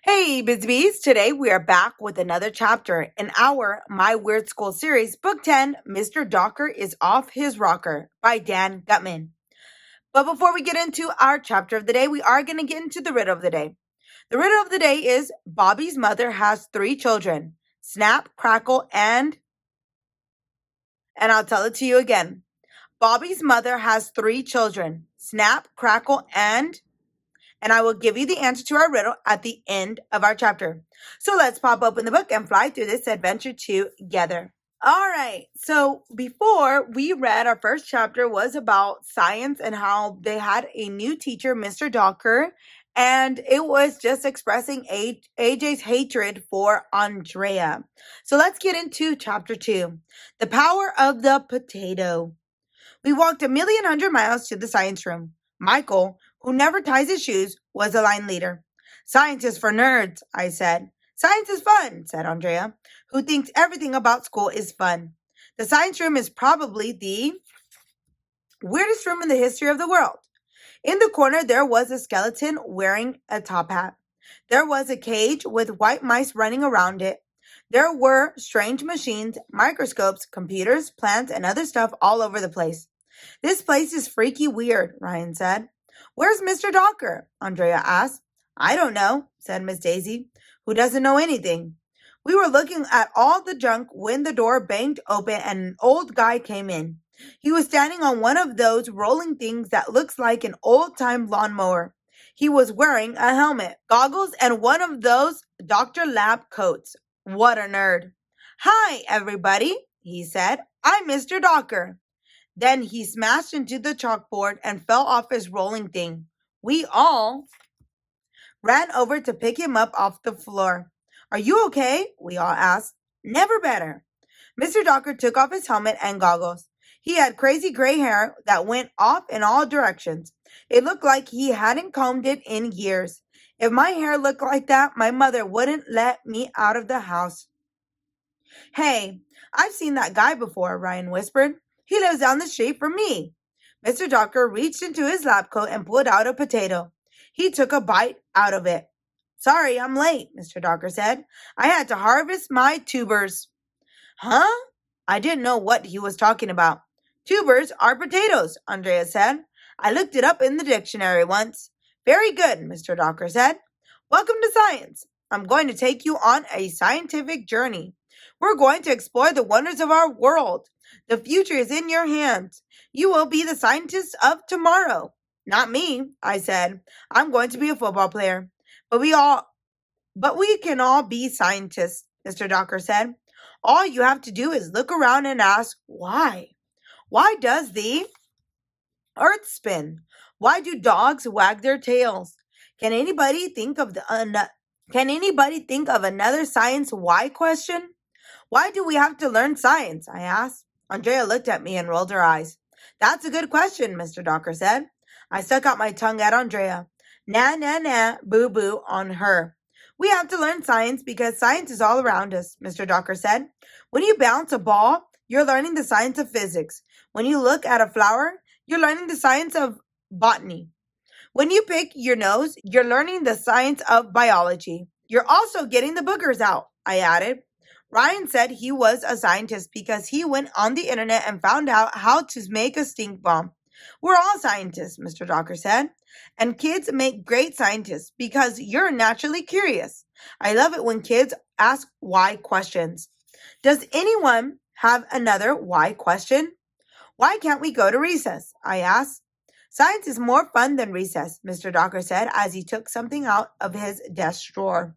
Hey, Biz Bees. Today we are back with another chapter in our My Weird School series, Book 10, Mr. Docker is Off His Rocker by Dan Gutman. But before we get into our chapter of the day, we are going to get into the riddle of the day. The riddle of the day is Bobby's mother has 3 children, Snap, Crackle, and I'll tell it to you again. Bobby's mother has 3 children, Snap, Crackle, and I will give you the answer to our riddle at the end of our chapter. So let's pop open the book and fly through this adventure together. All right. So before we read, our first chapter was about science and how they had a new teacher, Mr. Docker, and it was just expressing AJ's hatred for Andrea. So let's get into chapter 2, the power of the potato. We walked 1,100,000 miles to the science room. Michael, who never ties his shoes, was the line leader. Science is for nerds, I said. Science is fun, said Andrea, who thinks everything about school is fun. The science room is probably the weirdest room in the history of the world. In the corner, there was a skeleton wearing a top hat. There was a cage with white mice running around it. There were strange machines, microscopes, computers, plants, and other stuff all over the place. This place is freaky weird, Ryan said. Where's Mr. Docker? Andrea asked. I don't know, said Miss Daisy, who doesn't know anything. We were looking at all the junk when the door banged open and an old guy came in. He was standing on one of those rolling things that looks like an old-time lawnmower. He was wearing a helmet, goggles, and one of those Dr. Lab coats. What a nerd. Hi, everybody, he said. I'm Mr. Docker. Then he smashed into the chalkboard and fell off his rolling thing. We all ran over to pick him up off the floor. Are you okay? We all asked. Never better. Mr. Docker took off his helmet and goggles. He had crazy gray hair that went off in all directions. It looked like he hadn't combed it in years. If my hair looked like that, my mother wouldn't let me out of the house. Hey, I've seen that guy before, Ryan whispered. He lives down the street from me. Mr. Docker reached into his lab coat and pulled out a potato. He took a bite out of it. Sorry, I'm late, Mr. Docker said. I had to harvest my tubers. Huh? I didn't know what he was talking about. Tubers are potatoes, Andrea said. I looked it up in the dictionary once. Very good, Mr. Docker said. Welcome to science. I'm going to take you on a scientific journey. We're going to explore the wonders of our world. The future is in your hands. You will be the scientist of tomorrow. Not me, I said. I'm going to be a football player. But we can all be scientists, Mr. Docker said. All you have to do is look around and ask, why? Why does the earth spin? Why do dogs wag their tails? Can anybody think of another science why question? Why do we have to learn science? I asked. Andrea looked at me and rolled her eyes. That's a good question, Mr. Docker said. I stuck out my tongue at Andrea. Nah, nah, nah, boo, boo on her. We have to learn science because science is all around us, Mr. Docker said. When you bounce a ball, you're learning the science of physics. When you look at a flower, you're learning the science of botany. When you pick your nose, you're learning the science of biology. You're also getting the boogers out, I added. Ryan said he was a scientist because he went on the internet and found out how to make a stink bomb. We're all scientists, Mr. Docker said. And kids make great scientists because you're naturally curious. I love it when kids ask why questions. Does anyone have another why question? Why can't we go to recess? I asked. Science is more fun than recess, Mr. Docker said as he took something out of his desk drawer.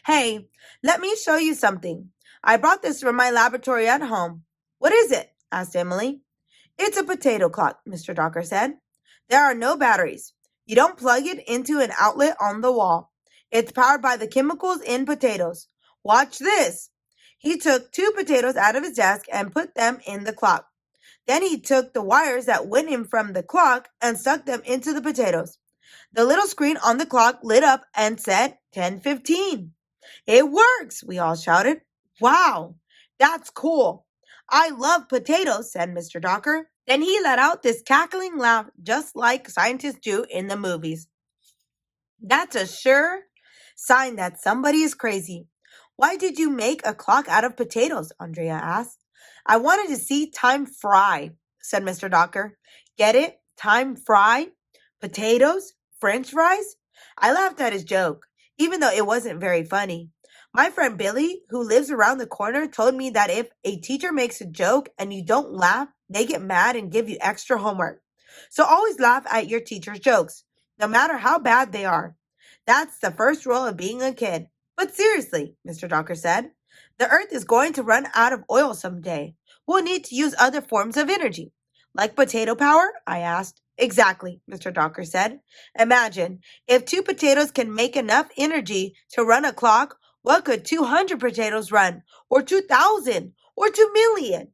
Hey, let me show you something. I brought this from my laboratory at home. What is it? Asked Emily. It's a potato clock, Mr. Docker said. There are no batteries. You don't plug it into an outlet on the wall. It's powered by the chemicals in potatoes. Watch this. He took 2 potatoes out of his desk and put them in the clock. Then he took the wires that went in from the clock and stuck them into the potatoes. The little screen on the clock lit up and said 10:15. It works, we all shouted. Wow, that's cool. I love potatoes, said Mr. Docker. Then he let out this cackling laugh just like scientists do in the movies. That's a sure Sign that somebody is crazy. Why did you make a clock out of potatoes? Andrea asked. I wanted to see time fry, said Mr. Docker. Get it? Time fry? Potatoes? French fries? I laughed at his joke, even though it wasn't very funny. My friend Billy, who lives around the corner, told me that if a teacher makes a joke and you don't laugh, they get mad and give you extra homework. So always laugh at your teacher's jokes, no matter how bad they are. That's the first rule of being a kid. But seriously, Mr. Docker said, the Earth is going to run out of oil someday. We'll need to use other forms of energy. Like potato power? I asked. Exactly, Mr. Docker said. Imagine, if 2 potatoes can make enough energy to run a clock, what could 200 potatoes run? Or 2,000? Or 2,000,000?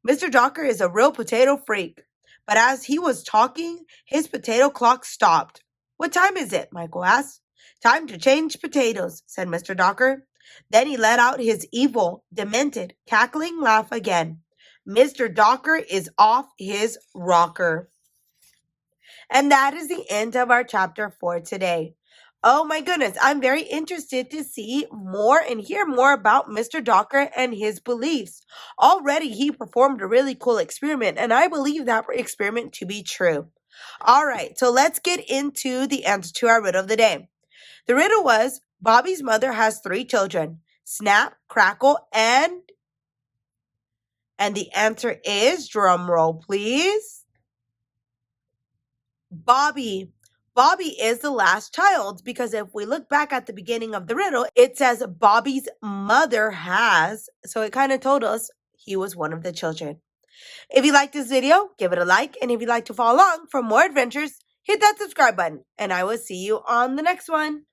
Mr. Docker is a real potato freak. But as he was talking, his potato clock stopped. What time is it? Michael asked. Time to change potatoes, said Mr. Docker. Then he let out his evil, demented, cackling laugh again. Mr. Docker is off his rocker. And that is the end of our chapter for today. Oh my goodness, I'm very interested to see more and hear more about Mr. Docker and his beliefs. Already he performed a really cool experiment, and I believe that experiment to be true. All right, so let's get into the answer to our riddle of the day. The riddle was, Bobby's mother has 3 children, Snap, Crackle, and the answer is, drum roll please, Bobby. Bobby is the last child because if we look back at the beginning of the riddle, it says Bobby's mother has, so it kind of told us he was one of the children. If you like this video, give it a like, and if you'd like to follow along for more adventures, hit that subscribe button, and I will see you on the next one.